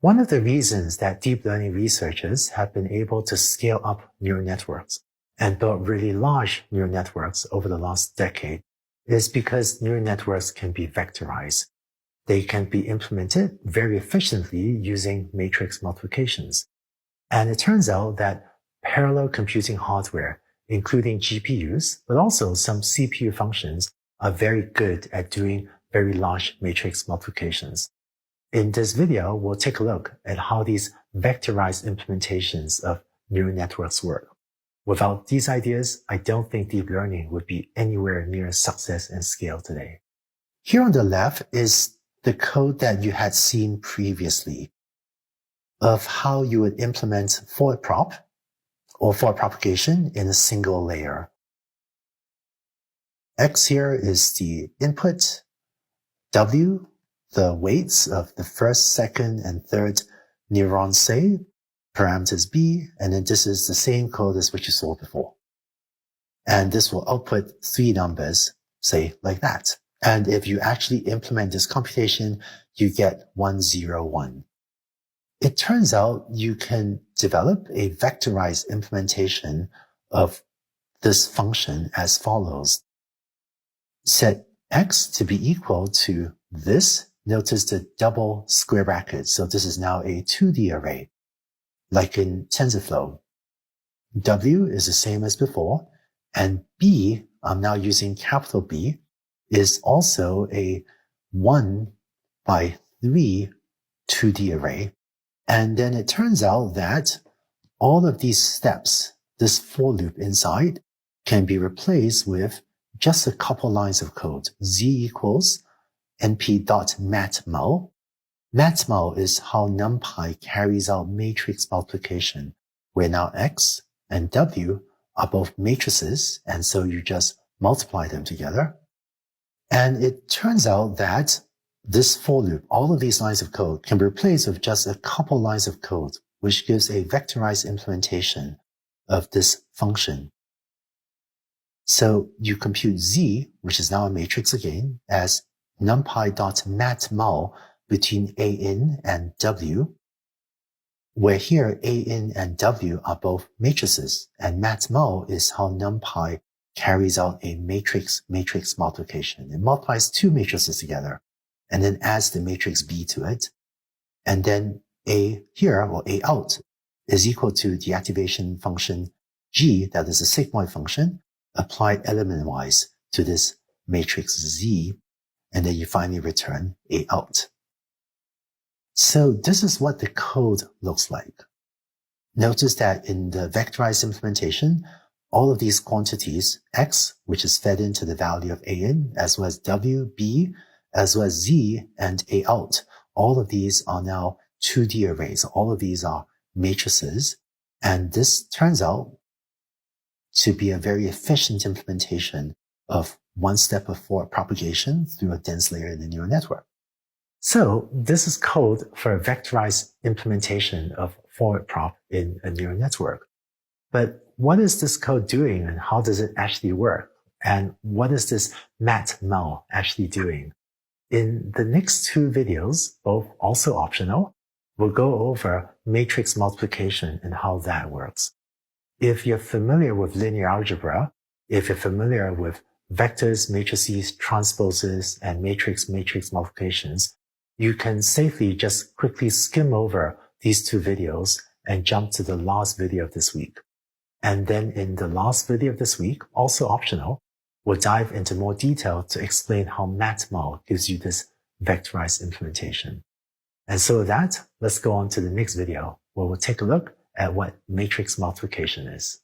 One of the reasons that deep learning researchers have been able to scale up neural networks and build really large neural networks over the last decade is because neural networks can be vectorized. They can be implemented very efficiently using matrix multiplications. And it turns out that parallel computing hardware, including GPUs, but also some CPU functions, are very good at doing very large matrix multiplications. In this video, we'll take a look at how these vectorized implementations of neural networks work. Without these ideas, I don't think deep learning would be anywhere near success and scale today. Here on the left is the code that you had seen previously of how you would implement forward prop or forward propagation in a single layer. X here is the input, W, the weights of the first, second, and third neurons, say, parameters B, and then this is the same code as what you saw before. And this will output 3 numbers, say, like that. And if you actually implement this computation, you get 101. It turns out you can develop a vectorized implementation of this function as follows. Set X to be equal to this. Notice the double square bracket. So this is now a 2D array, like in TensorFlow. W is the same as before, and B, I'm now using capital B, is also a 1 by 3 2D array. And then it turns out that all of these steps, this for loop inside, can be replaced with just a couple lines of code. Z equals np.matmul. Matmul is how NumPy carries out matrix multiplication, where now X and W are both matrices, and so you just multiply them together. And it turns out that this for loop, all of these lines of code, can be replaced with just a couple lines of code, which gives a vectorized implementation of this function. So you compute Z, which is now a matrix again, as numpy.matmul between AN and W, where here AN and W are both matrices, and matmul is how NumPy carries out a matrix multiplication. It multiplies 2 matrices together and then adds the matrix B to it. And then A here, or A out, is equal to the activation function G, that is a sigmoid function, applied element-wise to this matrix Z, and then you finally return A out. So this is what the code looks like. Notice that in the vectorized implementation, all of these quantities, X, which is fed into the value of AN, as well as W, B, as well as Z, and A out, all of these are now 2D arrays. All of these are matrices. And this turns out to be a very efficient implementation of one step of forward propagation through a dense layer in the neural network. So this is code for a vectorized implementation of forward prop in a neural network. But what is this code doing and how does it actually work? And what is this matmul actually doing? In the next 2 videos, both also optional, we'll go over matrix multiplication and how that works. If you're familiar with linear algebra, if you're familiar with vectors, matrices, transposes, and matrix multiplications, you can safely just quickly skim over these 2 videos and jump to the last video of this week. And then in the last video of this week, also optional, we'll dive into more detail to explain how matmul gives you this vectorized implementation. And so with that, let's go on to the next video where we'll take a look at what matrix multiplication is.